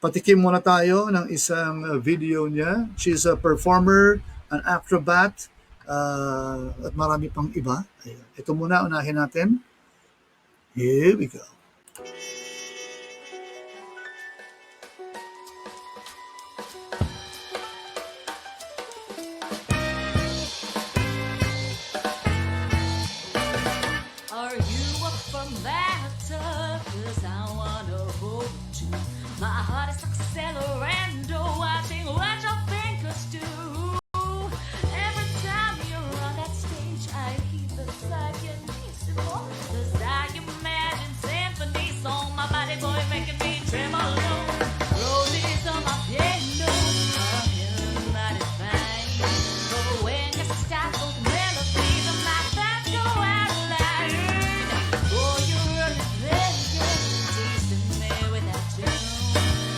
patikim muna tayo ng isang video niya. She's a performer, an acrobat, at marami pang iba. Ayan. Ito muna, unahin natin. Here we go. Are you up for battle? 'Cause I wanna hold you. My heart is accelerating, watching what your fingers do. Every time you're on that stage, I hear the side you need some more. 'Cause I imagine symphonies on my body, boy, making me tremolo. Rollies on my piano, I'm feeling mighty fine. But when you start those melodies, I'm not that go out loud. Oh, you're really playing, teasing me with that tune.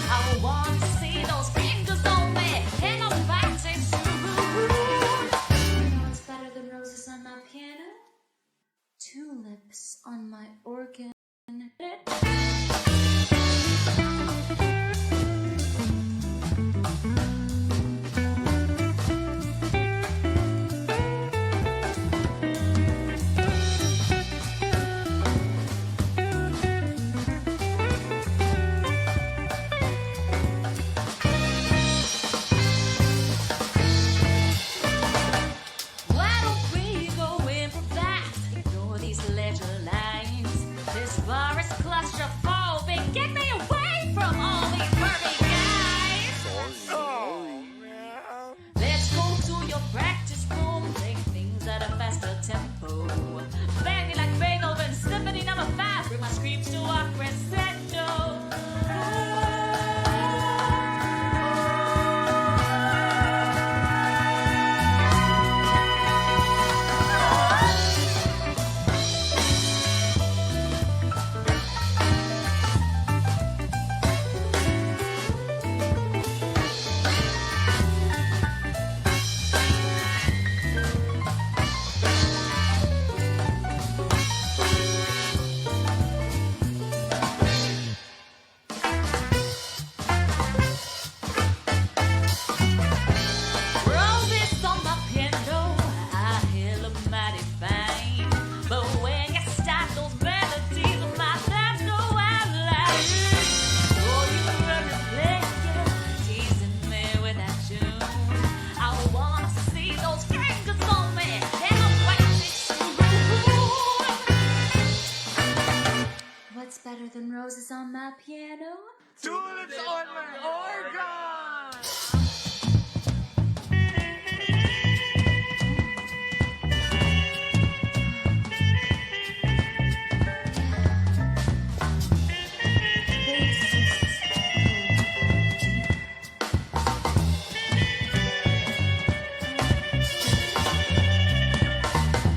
I want to see those fingers on me, hang on fighting soon. You know what's better than roses on my piano? Tulips on my organ. Why don't we go improvise? Ignore these ledger lines. This bar is claustrophobic. Get me away from all these pervy guys. Let's go to your practice room. Take things at a faster tempo. Bang it like Beethoven, Symphony number 5. Bring my screams to a crescendo. Roses on my piano, I hear them mighty fine. But when you start those melodies, my thoughts go out loud. Oh, you're really playing, teasing me with that tune. I wanna see those fingers on me, and I'm waxing smooth. What's better than roses on my piano? Tulips on my organ!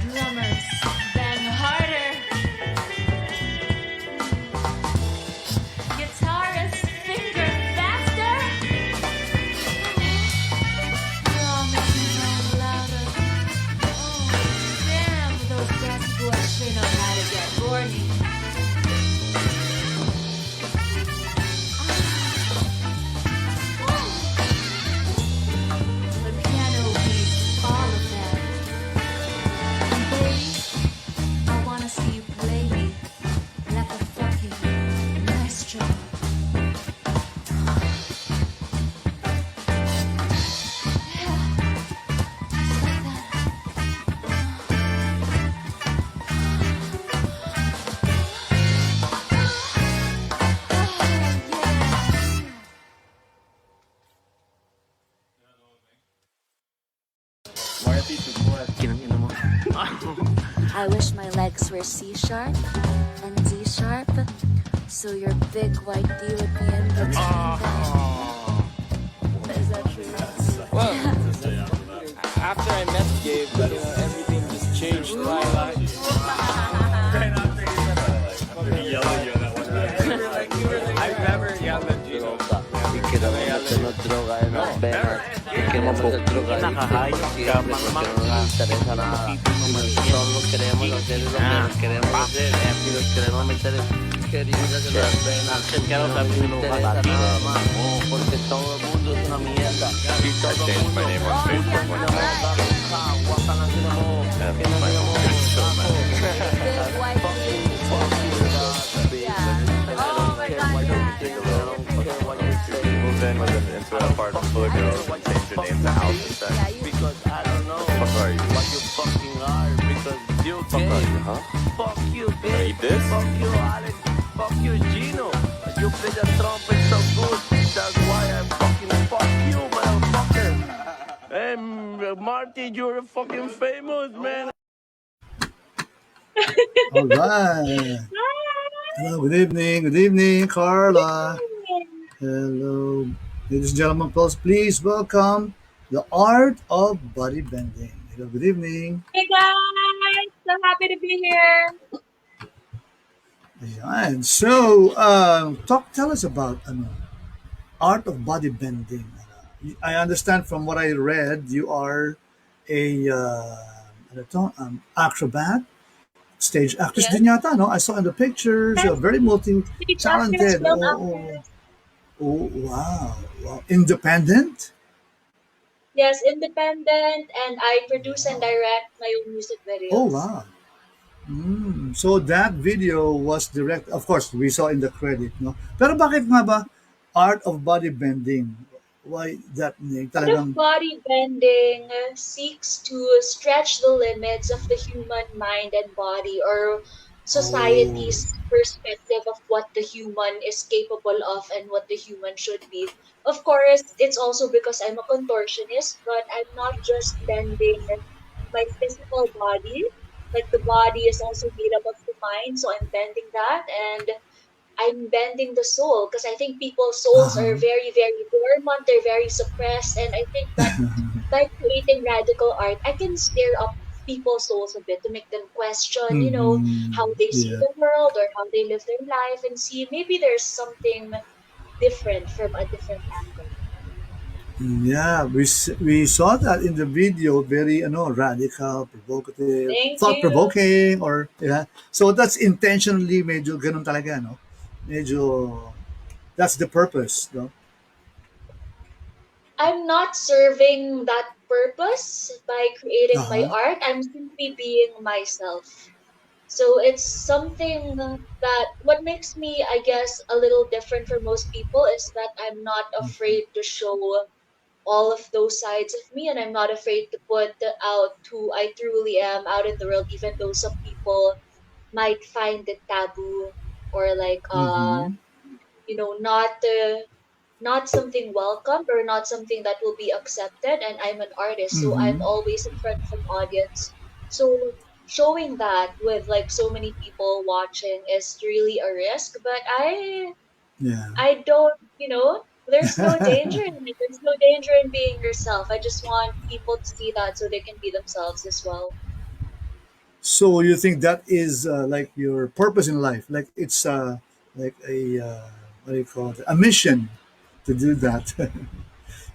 Drummers, bang harder. Guitarists, finger faster. You're all making it all louder. Oh, damn, those brassy boys sure know how to get horny. The piano beats all of that. And baby, I wanna see you play me like a fucking maestro. Yeah, just like that. Yeah. I wish my legs were C sharp and D sharp, so your big white D would be in between them. Is that true? Well, after I met Gabe, everything just changed in my life. I never yelled at you. Sunod droga yun ang pera. Queremos droga. Nakahayos ka, mamang. Interesa nada. Solo queremos hacer lo que queremos hacer. Los queremos meter. Queridos hacer las penas. Que no interesa nada más. porque todo el mundo es una mierda. Y I todo el changed my mundo, name on puta, Facebook one ginamo, time. dame ka, wakan ang ginamo, And my ginamo, good so ako. Good wife Fuck you, beating fuck too. you, God, bitch. And I Oh don't my care god, what you yeah. think, take a and I little don't care fucking what you you say. moved in with into I an don't apartment full fucking of care girls what and you changed your name to fucking House think, instead. because I don't know Fuck are you? what you fucking are, because you Fuck are gay. you, huh? Fuck you, Gonna bitch. eat this? Fuck you, Alex. Fuck you, Gino. You play the trumpet so good. That's why I'm fucking fuck you, motherfucker. Hey, Marty, you're fucking famous, man. All right. Hello, good evening, Carla. Hello, ladies and gentlemen, please welcome the art of bodybending. Hello, good evening. Hey guys, so happy to be here. And so, tell us about art of bodybending. I understand from what I read, you are a ano to, acrobat, stage actress Yes, din yata, no? I saw in the pictures, yes, very stage actress, multi-talented. film Oh, actress. wow, wow. Independent? Yes, independent, and I produce and direct my own music Oh, videos. wow. So that video was direct, of course, we saw in the credit, no? Pero bakit nga ba art of bodybending? Why that name? Art of Talagang, body bending seeks to stretch the limits of the human mind and body, or oh, society's perspective of what the human is capable of and what the human should be. Of course, it's also because I'm a contortionist, but I'm not just bending my physical body. Like the body is also made up of the mind, so I'm bending that, and I'm bending the soul because I think people's souls are uh-huh. very, very dormant, they're very suppressed, and I think that by creating radical art, I can stir up people's souls a bit to make them question, Mm-hmm. how they see Yeah. the world or how they live their life and see maybe there's something different from a different angle. Yeah, we saw that in the video, very radical, provocative, Thank thought you. provoking, or yeah. So that's intentionally medyo ganun talaga, no? Medyo that's the purpose, no? I'm not serving that purpose by creating my Uh-huh. art. I'm simply being myself. So it's something that what makes me, I guess, a little different from most people is that I'm not afraid to show all of those sides of me, and I'm not afraid to put out who I truly am out in the world, even though some people might find it taboo or like Mm-hmm. not something welcomed or not something that will be accepted. And I'm an artist, so I'm Mm-hmm. always in front of an audience. So showing that with like so many people watching is really a risk, but Yeah. I don't, there's no danger in it. There's no danger in being yourself. I just want people to see that so they can be themselves as well. So you think that is like your purpose in life? Like it's like a what do you call it? A mission to do that.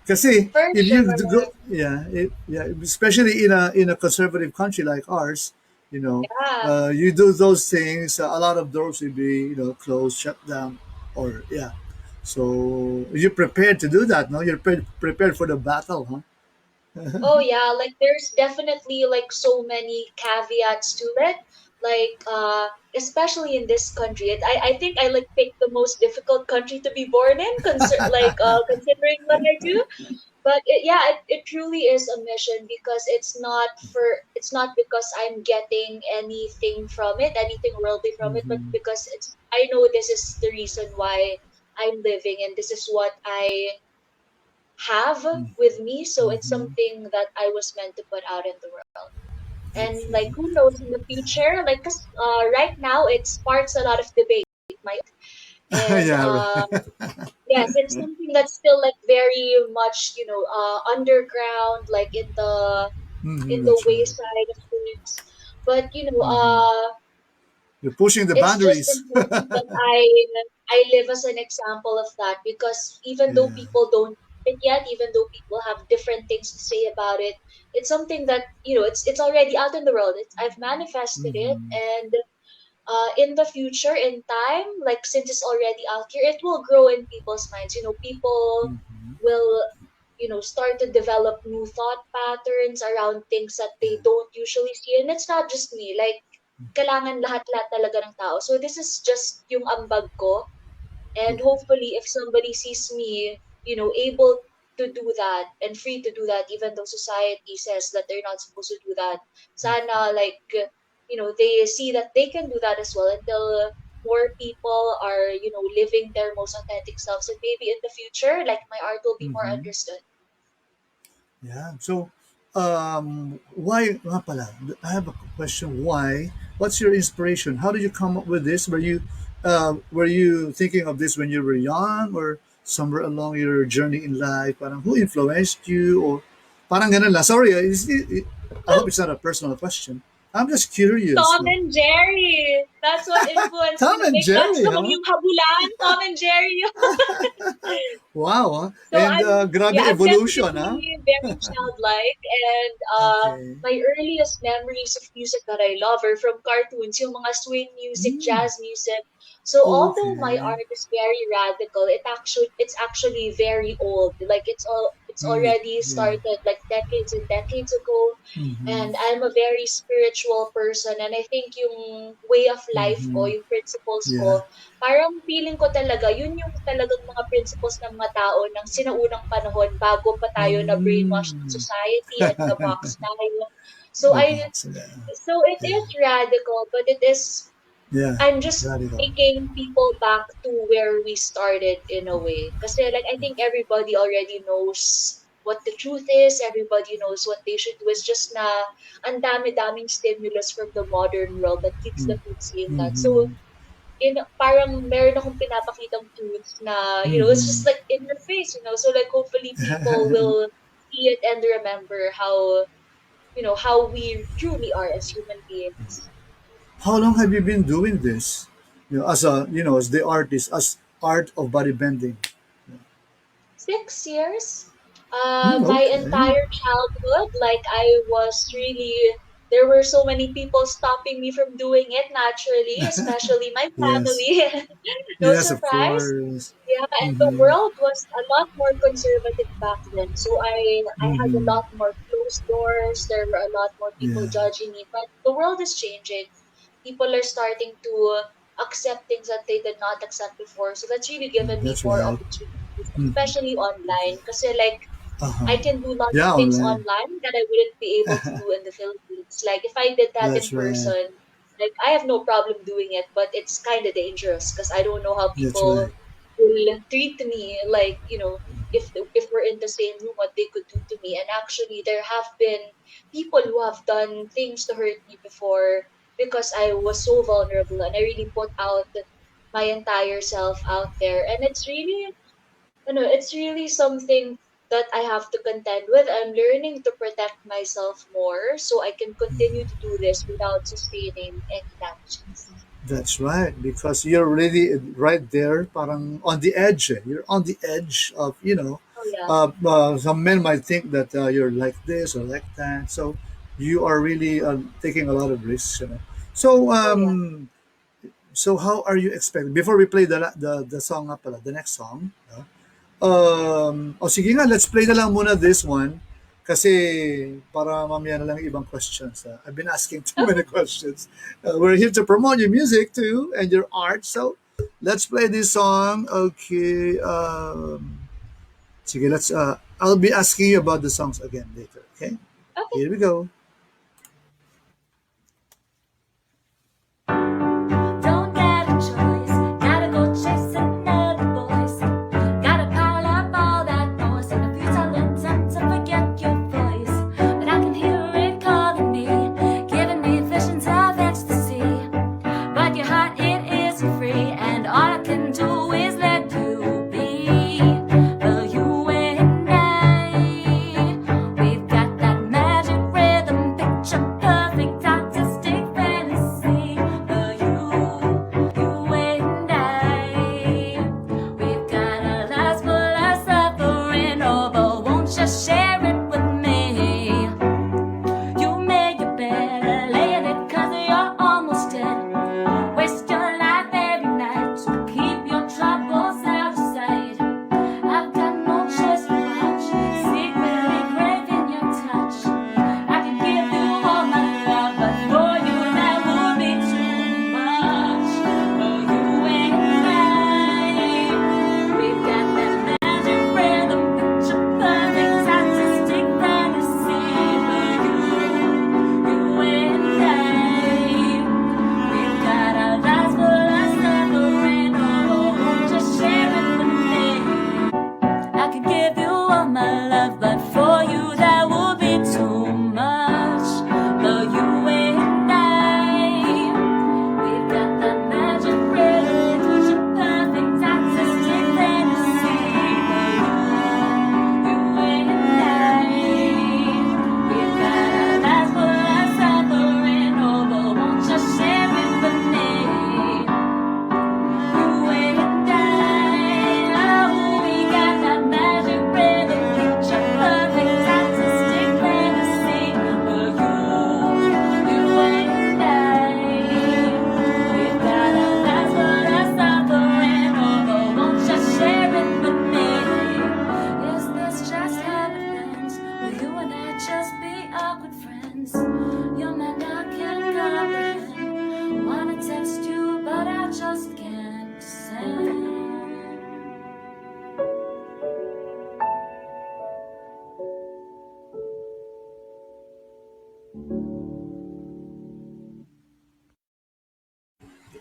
Kasi For if sure. you go, yeah, yeah, especially in a conservative country like ours, Yeah. you do those things, a lot of doors will be closed, shut down, or yeah. So you're prepared to do that, no? You're prepared for the battle, huh? Oh yeah, like there's definitely like so many caveats to it. Like especially in this country. I think I like picked the most difficult country to be born in, considering what I do. But it truly is a mission because it's not because I'm getting anything from it, anything worldly from it, but Hmm. because it's I know this is the reason why I'm living and this is what I have with me. So it's Hmm. something that I was meant to put out in the world. And like Okay. who knows in the future? Like 'cause, right now it sparks a lot of debate. My and Yeah, right. yes, it's something that's still like very much underground, like in the That's right. wayside of things. But Hmm. You're pushing the it's just boundaries. important that I live as an example of that because even though Yeah. people don't know it yet, even though people have different things to say about it, it's something that it's already out in the world. I've manifested it, Hmm. and in the future, in time, like since it's already out here, it will grow in people's minds. People Mhm. will, start to develop new thought patterns around things that they don't usually see. And it's not just me, like, kailangan lahat-lahat talaga ng tao. So this is just yung ambag ko. And Okay. hopefully, if somebody sees me, able to do that and free to do that, even though society says that they're not supposed to do that, sana, like, they see that they can do that as well until more people are, living their most authentic selves. And maybe in the future, like, my art will be more Mhm. understood. Yeah. So, why nga pala? I have a question. Why? What's your inspiration? How did you come up with this? Were you thinking of this when you were young, or somewhere along your journey in life? Parang who influenced you, or parang ganun lang. Sorry, I hope it's not a personal question. I'm just curious. Tom and Jerry. That's what influenced me Tom to and make that Jerry, song, huh? yung Habulan, Tom and Jerry. Wow, huh? So And grabe I'm evolution, huh? definitely very childlike, and Okay. my earliest memories of music that I love are from cartoons, yung mga swing music, Mm, jazz music. So although my okay. art is very radical, it's actually very old. Like, it's Mm, already yeah. started like decades and decades ago. Mm-hmm. And I'm a very spiritual person, and I think yung way of life ko, Mm-hmm. yung principles Yeah. ko, parang feeling ko talaga, yun yung talagang mga principles ng mga tao ng sinaunang panahon bago pa tayo na-brainwash ng Mm. society at na-box tayo. So, The box. Yeah. it Yeah. is radical, but Yeah. I'm just Radical. taking people back to where we started in a way. Kasi, like, I think everybody already knows what the truth is. Everybody knows what they should do. It's just na ang dami-daming stimulus from the modern world that keeps Mm. them from seeing that. So, Mm-hmm. parang meron akong pinapakitang truths na, it's Mm-hmm. just like in your face. So, like, hopefully people will see it and remember how we truly are as human beings. How long have you been doing this? As the artist, as art of bodybending. 6 years. My Okay. entire childhood, like, I was really, there were so many people stopping me from doing it naturally, especially my Yes. family. No Yes, of surprise. course. Yeah, and the Mm-hmm. world was a lot more conservative back then. So I had a Mm-hmm. lot more closed doors. There were a lot more people Yeah. judging me. But the world is changing. People are starting to accept things that they did not accept before. So that's really given me That's more right. opportunities, Mm. especially online. Because, like, Uh-huh. I can do lots of Yeah, things online. online that I wouldn't be able to do in the Philippines. Like, if I did that in That's right. person, like, I have no problem doing it, but it's kind of dangerous because I don't know how That's right. people will treat me. Like, if we're in the same room, what they could do to me. And actually, there have been people who have done things to hurt me before because I was so vulnerable and I really put out my entire self out there. And it's really something that I have to contend with. I'm learning to protect myself more so I can continue to do this without sustaining any damages. That's right, because you're really right there, parang on the edge. You're on the edge of, Oh yeah, some men might think that you're like this or like that. So you are really taking a lot of risks. So, oh yeah. how are you expecting? Before we play the song nga pala, the next song, sige nga, let's play na lang muna this one. Kasi para mamaya na lang yung ibang questions. I've been asking too many Okay, questions. We're here to promote your music too and your art. So let's play this song. Okay. Sige, I'll be asking you about the songs again later. Okay. okay. Here we go. Don't get a choice, gotta go chase another voice. Gotta pile up all that noise and a few silent attempts to forget your voice. But I can hear it calling me, giving me visions of ecstasy. But your heart, it isn't free, and all I can do is let you be. Well, you and I, we've got that magic rhythm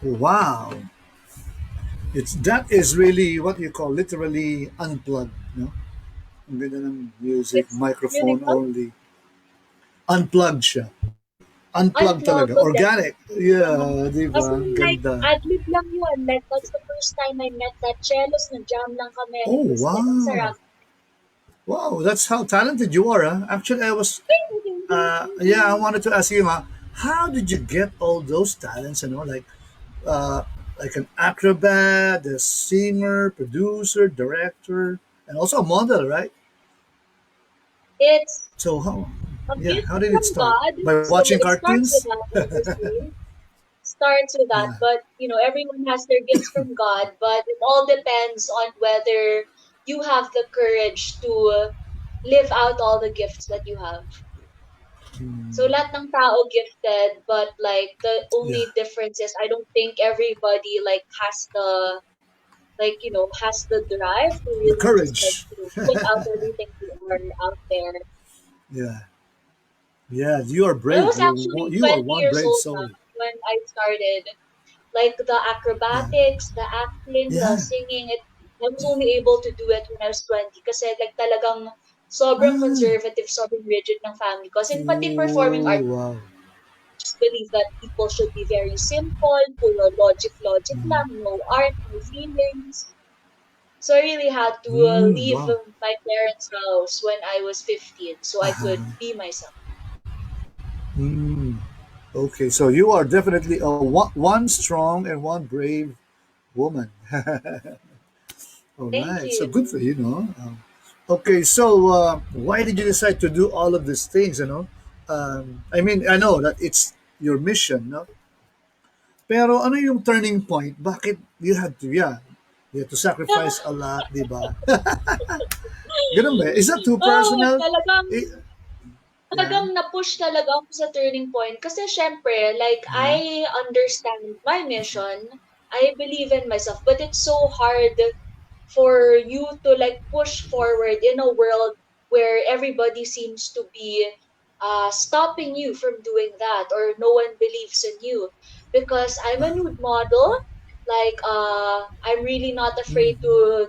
Wow. It's that is really what you call literally unplugged, no? Ang ganda ng music, It's really microphone fun. only. Unplugged siya. Unplugged talaga. Unplugged, oh, Organic. Yeah, di as ba? in, like, Ganda. ad-lib lang yun. Like, that's the first time I met that cellos. Nag-jam lang kami and Oh, it was like, ang wow. sarap. Wow, that's how talented you are, huh? Actually, yeah, I wanted to ask you, how did you get all those talents, uh, like an acrobat, a singer, producer, director, and also a model, right? It's So how, a yeah, gift how did it from start? God. By So watching it starts with cartoons? that, obviously. Starts with that. Yeah. But, everyone has their gifts from God. But it all depends on whether you have the courage to live out all the gifts that you have. So Hmm. lahat ng tao gifted, but like the Yeah. only difference is I don't think everybody like has the drive to The really just like courage. put out everything you are out there. Yeah. Yeah, you are I brave. was actually You are 20 one years brave old now soul. when I started. Like the Yeah. acrobatics, the acting, the Yeah. singing, I was only able to do it when I was 20 kasi like talagang sobrang Ah. conservative, sobrang rigid ng family ko. Kasi pati performing Oh, arts wow. just believe that people should be very simple, puro logic Mm. lang, no art, no feelings. So I really had to leave Wow. my parents' house when I was 15 so I could Uh-huh. be myself. Mm. Okay, so you are definitely a one strong and one brave woman. All Thank right, so good for you. you, no? Okay, so why did you decide to do all of these things? I mean, I know that it's your mission, no? Pero ano yung turning point? Bakit you had to sacrifice a lot, di ba? Ganun ba? Is that too Oh, personal? talagang Eh, yeah, talagang na-push talaga ako sa turning point kasi syempre, like, yeah, I understand my mission, I believe in myself, but it's so hard for you to like push forward in a world where everybody seems to be stopping you from doing that or no one believes in you because I'm a nude model like I'm really not afraid mhm, to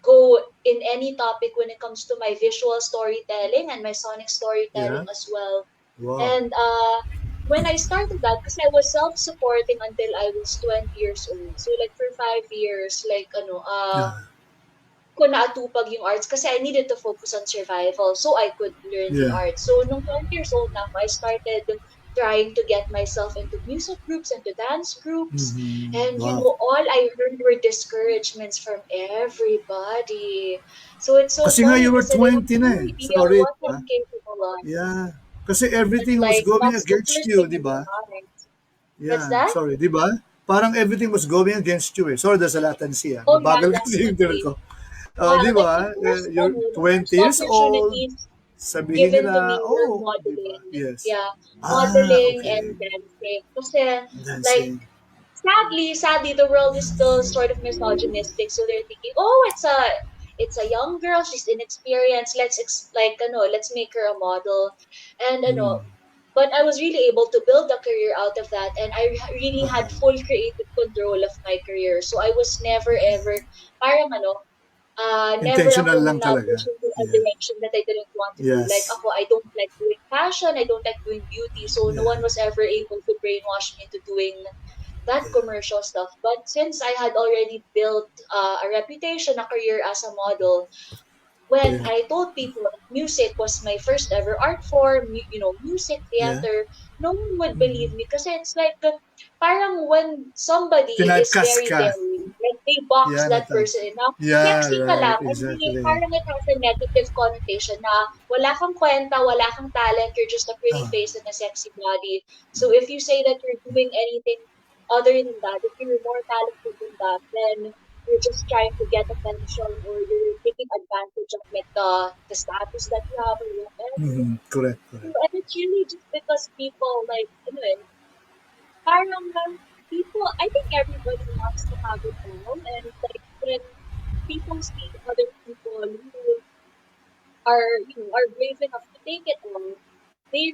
go in any topic when it comes to my visual storytelling and my sonic storytelling yeah, as well. wow, And when I started that, because I was self-supporting until I was 20 years old. So like for 5 years, like yeah, ko naatupag yung arts kasi I needed to focus on survival so I could learn the yeah, art. So nung 20 years old na ako, I started trying to get myself into music groups, into dance groups. And wow. all I heard were discouragements from everybody. So it's so Kasi nga funny you were kasi they have 20 na no eh. idea Sorry, what di ba? I'm capable of. Yeah. Kasi But everything was like going that's the against first you, thing di in their ba? minds. What's Yeah, that? sorry, di ba? Parang everything was going against you eh. Sorry, there's a latency ah. Oh yeah, Mabagal kasi yung internet definitely. ko. Di Like the ba? first You're 20 years old, opportunities sabihin given to me nila, were oh, di ba? modeling. Yes. Yeah, Ah, modeling okay. and dancing. Kasi, like, Dancing. sadly, the world is still sort of misogynistic. So they're thinking, oh, it's a young girl, she's inexperienced. Let's make her a model, and Mm. But I was really able to build a career out of that, and I really had Uh-huh. full creative control of my career. So I was never ever, parang never Intentional akong lang talaga. na-push into a Yeah. direction that I didn't want to do. Like Yes. ako, I don't like doing fashion, I don't like doing beauty, so no Yeah. one was ever able to brainwash me into doing that Yeah. commercial stuff. But since I had already built a reputation, a career as a model, when Yeah. I told people that music was my first ever art form, music, Yeah. theater, no one would believe Mm. me because it's like parang when somebody is Tinipecast very ka. daring, like they box Yeah, that natype. person in. Now, Yeah, sexy ka right. lang, and Exactly. parang it has a negative connotation na wala kang kwenta, wala kang talent, you're just a pretty Oh, face and a sexy body. So if you say that you're doing anything other than that, if you're more talented than that, then you're just trying to get attention or you're taking advantage of like the status that you have or whatever. correct, So, correct. and it's really just because people like parang people I think everybody wants to have it all and like when people see other people who are brave enough to take it on, there's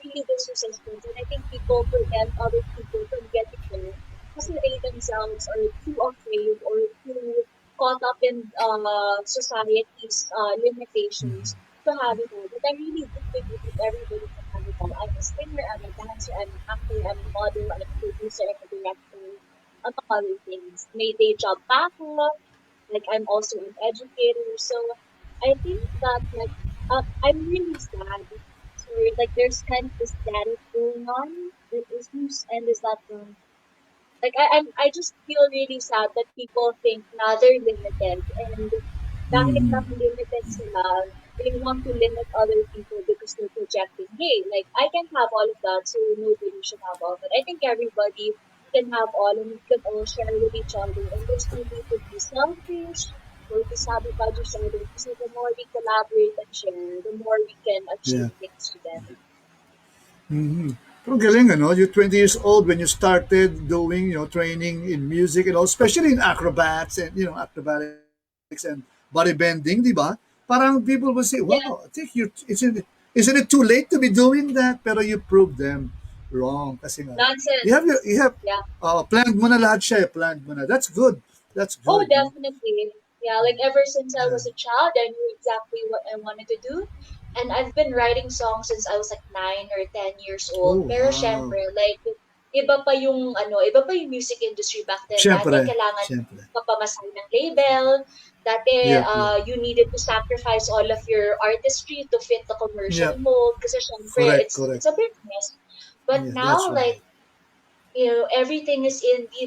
really this resistance and I think people prevent other people from getting there kasi they themselves are too afraid or too caught up in society's limitations to have it all. But I really do believe that everybody can have it all. I'm a singer, I'm a dancer, I'm an actor, I'm a model, I'm a producer, I'm a director, among other things. May day job backup, like I'm also an educator. So I think that like I'm really sad. So like there's kind of this static going on with issues and is that like I just feel really sad that people think na they're limited and dahil Mm, lang limited sila, they want to limit other people because they're projecting, hey, like I can have all of that, so nobody should have all of it. I think everybody can have all and we can all share with each other and there's no need to be selfish or to sabotage each other kasi the more we collaborate and share, the more we can yeah. achieve things together. Mm-hmm. Pero galing, ano? You're 20 years old when you started doing, training in music and all, especially in acrobats and, acrobatics and bodybending, di ba? Parang people will say, Yeah, wow, I think isn't it too late to be doing that? Pero you proved them wrong. Kasi nga, nonsense. Yeah. planned mo na lahat siya, planned mo na. That's good. That's Oh, good, no? definitely. Yeah, like ever since I Yeah. was a child, I knew exactly what I wanted to do. And I've been writing songs since I was like 9 or 10 years Oh, old. Pero wow. syempre, like, iba pa yung music industry back then. Dati Siyempre, kailangan siyempre. papamasay ng label. Dati, Yep, yep, you needed to sacrifice all of your artistry to fit the commercial yep. mold. Kasi syempre, Correct, it's correct. a business. But Yeah, that's now, like, right. everything is indie.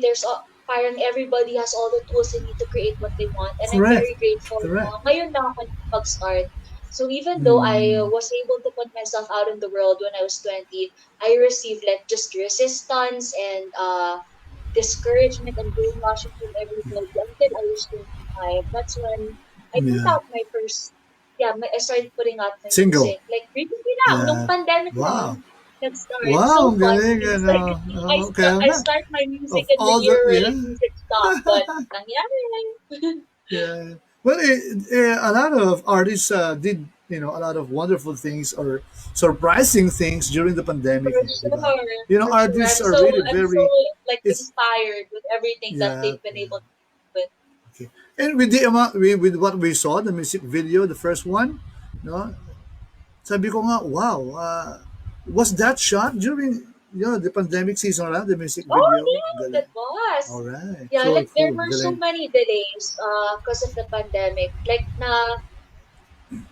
Parang everybody has all the tools they need to create what they want. And I'm Correct, very grateful na correct. ngayon lang ako nakapag-start. So even though I Mm, was able to put myself out in the world when I was 20, I received like just resistance and discouragement and brainwashing from everybody until I was 25. That's when I put yeah. out my first, I started putting out my Single. music. Like recently lang, nung Yeah. pandemic Wow. lang, nag-start. Wow, So ang funny galing, because like ano. Oo, kaya I nga. start my music Of in the all the, year where yeah, like music stopped, but nangyari. yeah. Well, a lot of artists did, a lot of wonderful things or surprising things during the For pandemic, di ba? sure, for sure. Artists are really I'm so very, like it's, inspired with everything that yeah, they've been yeah. able to do with. Okay. And with the amount, with what we saw, the music video, the first one, no, sabi ko nga, wow, was that shot during, the pandemic season around, the music Oh video? yeah, Galing. that was. All right. Yeah, Cool, like there cool. were so Galing. many delays because of the pandemic. Like na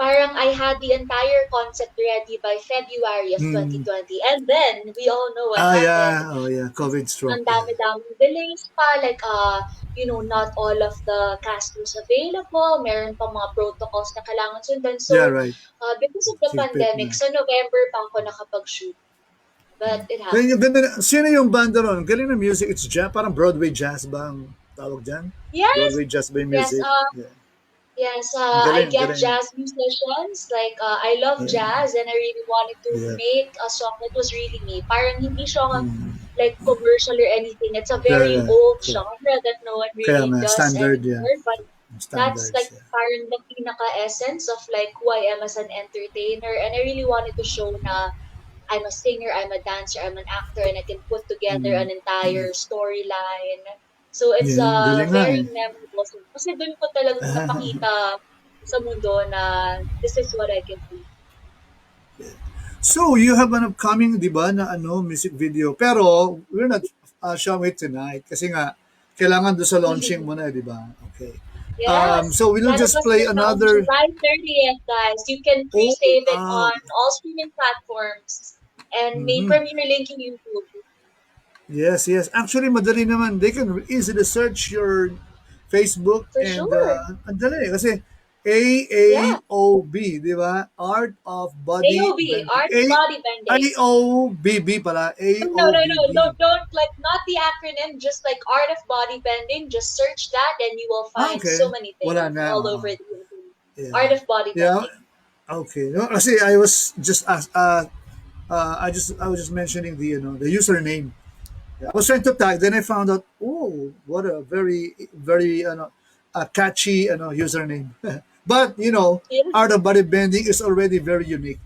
parang I had the entire concept ready by February of Mm. 2020. And then we all know what Ah, happened. yeah. Oh, yeah. COVID struck. Ang Yeah. dami-daming delays pa, like, not all of the cast was available, meron pa mga protocols na kailangan sundan. So, Yeah, right. because of the Higpit pandemic, na. sa November pa ako nakapag-shoot. But it Then, happened. sino yung banda ron? Galing na music. It's jazz. Parang Broadway jazz ba ang tawag dyan? Yes, Broadway jazz by yes, music. Yeah. yes, Ang I galing, get galing. jazz musicians. Like, I love Yeah. jazz and I really wanted to Yeah. make a song that was really me. Parang hindi siya Mm. like commercial or anything. It's a Yeah, very yeah. old Correct. genre that no one Kaya really nga, does standard, yeah. anymore. But that's Standards, like yeah. parang the pinaka-essence of like who I am as an entertainer. And I really wanted to show na I'm a singer, I'm a dancer, I'm an actor, and I can put together Mm. an entire storyline. So it's Yeah, galing nga very eh. memorable. Kasi doon ko talagang napakita sa mundo na this is what I can do. So, you have an upcoming, di ba, na music video. Pero, we're not showing it tonight. Kasi nga, kailangan doon sa launching mo na, di ba? Okay. Yes, So, we'll just lalabas play na siya on another. July 30th, guys. You can Oh, pre-save it wow. on all streaming platforms and may Mhm. premiere link in YouTube. Yes, yes. Actually, madali naman. They can easily search your Facebook For and sure. ang dali kasi Yeah. AAOB, di ba? Art of Body AOB, Bending. Art of Body Bending. AOBB pala. No, no, no, no, AOBB. don't like not the acronym, just like Art of Body Bending. Just search that and you will Ah, find so okay. many Wala things na. all Oo. over the internet. Yeah. Art of Body Yeah. Bending. Okay. No, kasi I was just I was just mentioning the username. I was trying to tag, then I found out, oh, what a very, very catchy username. But, Yeah, Art of Body Bending is already very unique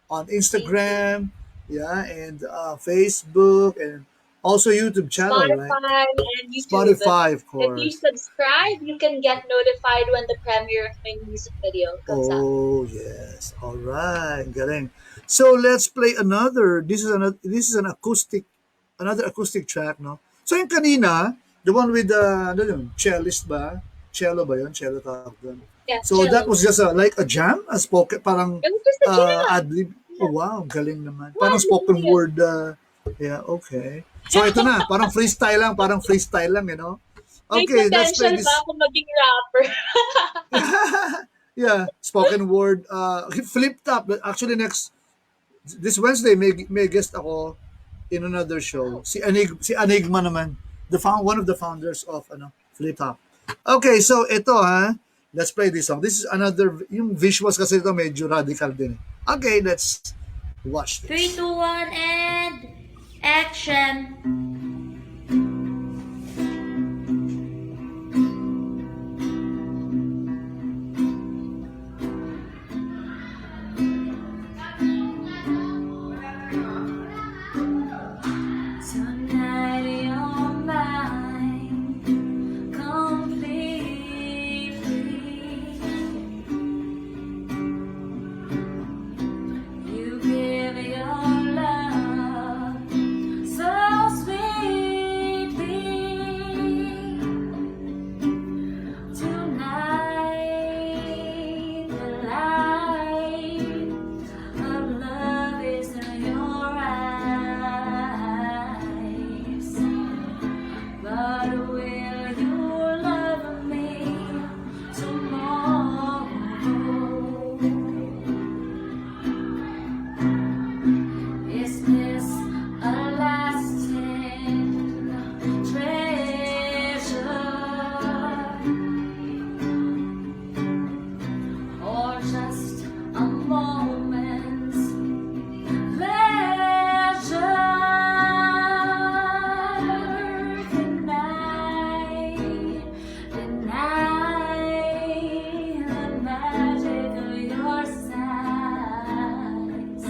on thank you. Instagram, yeah, and Facebook, and Also YouTube channel, right? Spotify and YouTube. Spotify, of If you course. subscribe, you can get notified when the premiere of my music video comes out. Oh yes. All right. Galing. So let's play another. This is an acoustic, another acoustic track, no? So yung kanina, the one with the ano yun, cellist ba? Cello ba yun? Cello tawag doon. Yeah, So that cello. was just like a jam, a spoken, parang It was just a jam. ad-lib. Oh wow, galing naman. Parang What? spoken word. Yeah, okay. So ito na, parang freestyle lang, you know? May Okay, let's play potential ba this. ako maging rapper? Yeah, spoken word. Flip top. Actually, this Wednesday may guest ako in another show. Si Enigma naman. One of the founders of Flip Top. Okay, so ito ha. Let's play this song. This is another yung visuals kasi ito medyo radical din. Okay, let's watch Three, this. two, one, and action. Tonight you're mine completely. You give your love so sweetly. Tonight the light of love is in your eyes. But will you love me tomorrow? Is this a lasting treasure, or just a moment's pleasure? Deny the magic of your sighs.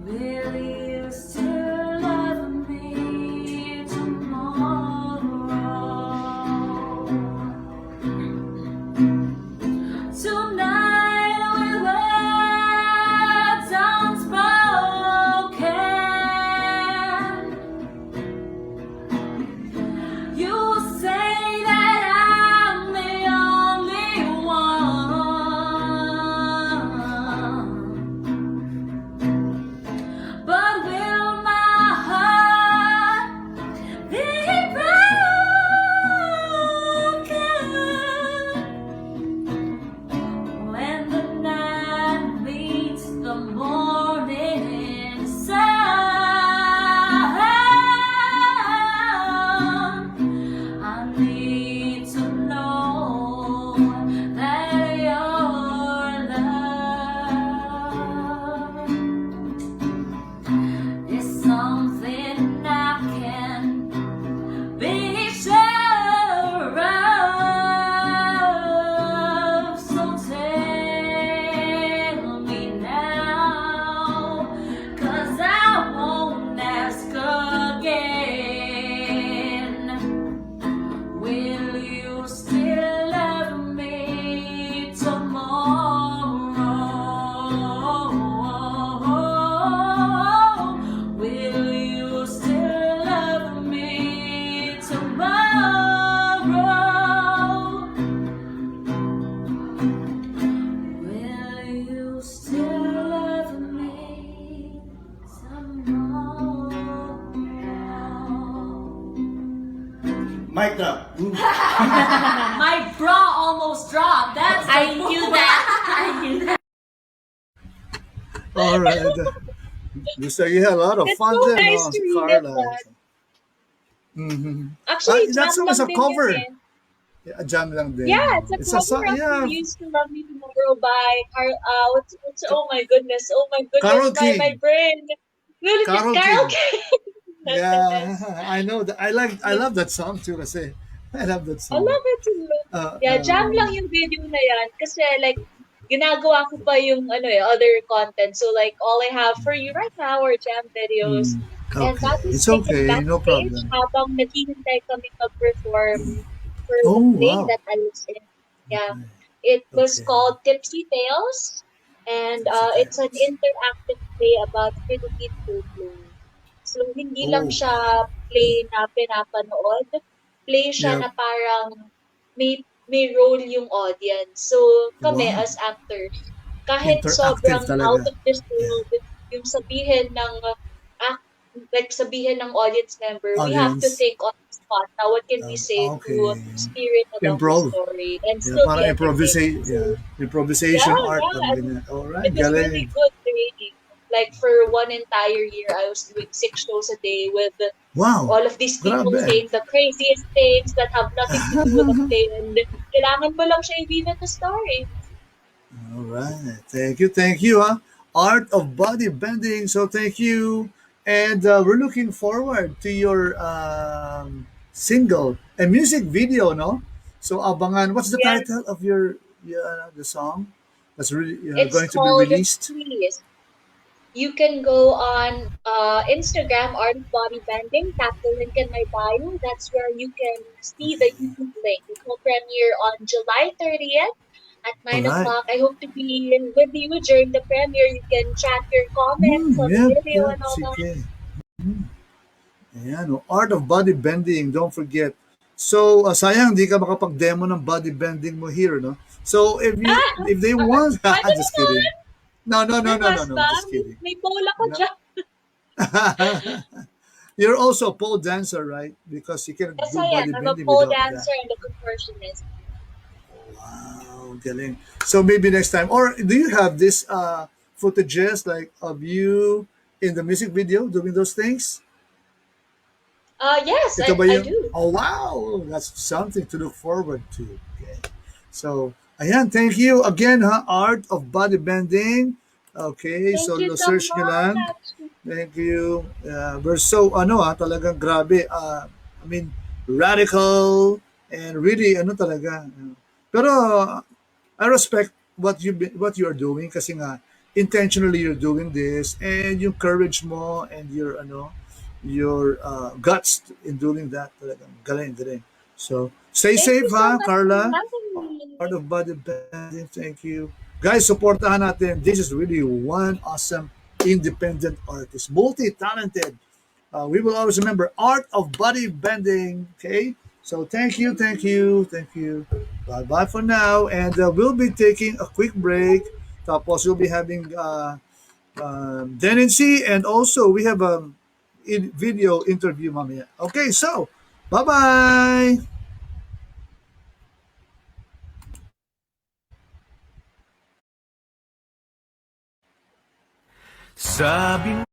Will you still love me tomorrow? Tonight with words unspoken, you say that I'm the only one. But will my heart be broken when the night meets the morning sun? I need to know that your love is something I can be sure of. So tell me now, 'cause I won't ask again. Will you still love me tomorrow? Will you still love me tomorrow? Will you still love me tomorrow? Mic drop. My bra almost dropped. That's I knew that. I knew that. All right. So you had a lot of It's fun so there, nice no? to Si read Carla. that. Mm-hmm. Actually, That jam song is lang a din cover. yun eh. Yeah, jam lang din. Yeah, it's a It's a cover song, of yeah. "You Used to Love Me Tomorrow" by oh my goodness, Carol my King. brain. Carol Carol King. King. My Yeah, goodness. I know that. I love that song too kasi. I love that I song. love it too. Uh, Yeah, jam lang um, yung video na yan kasi like ginagawa ko pa yung other content. So like all I have for you right now are jam videos. mm. And Okay. that was It's taken okay. No backstage problem. habang naghihintay kami mag-perform for Oh, the play wow. that I was in. Yeah. Okay. It was Okay. called Tipsy Tales, and Tipsy it's an Tales. interactive play about Philippine folklore. So, hindi lang Oh, siya play na pinapanood. Play siya yep. na parang may role yung audience. So, kami Wow. as actors, kahit Interactive sobrang out talaga. of this Yeah. world, yung sabihin ng act, like sabihin ng audience member, we have to Audience. think on the spot now what can we say to Okay. spirit along the Improv. story and Yeah, still be parang entertaining. So, yeah, yeah, improvisation art, yeah, parang and ganyan. All right, it was really galing. good training. Like for one entire year, I was doing 6 shows a day with Wow, all of these people grabe. saying the craziest things that have nothing to do with the play, and kailangan mo lang siya i-weave the story. All right, thank you, huh? Art of body bending. So thank you, and we're looking forward to your single and music video, no? So abangan. What's the title Yes, of your the song that's really it's going to be called released? Please. You can go on Instagram, Art of Body Bending, tap the link in my bio. That's where you can see the Okay. YouTube link. It will premiere on July 30th at All 9 right. o'clock. I hope to be with you during the premiere. You can chat your comments on the Yep, video yep. and all that. Sige. Ayan, oh, Art of Bodybending, don't forget. So, sayang di ka makapag-demo ng bodybending mo here, no? So, if they want, Pwede just kidding. naman! No, Request no, ba? just kidding. May bola ko No. dyan. You're also a pole dancer, right? Because you cannot Yes, do I am. I'm a bodybending pole without that. dancer and a contortionist. Wow, galing. So maybe next time. Or do you have this footages like of you in the music video doing those things? Yes, Ito ba I yung, do. oh wow, that's something to look forward to. Okay. So, ayan, thank you again ha, Art of Bodybending. Okay, so Thank you so search nyo lang. much. Thank you. We're so, talagang grabe. I mean, radical and really, talaga. Pero, I respect what you are doing kasi nga intentionally you're doing this and yung courage mo and your guts in doing that talagang galing. So stay Thank you safe so ha much for Carla. having Part me. of body bending. Thank you guys, supportahan natin. This is really one awesome independent artist, multi-talented. We will always remember art of body bending. Okay, so thank you. Bye bye for now, and we'll be taking a quick break. Tapos we'll be having tendency, and also we have a video interview, mamaya. Okay, so bye bye. Sabi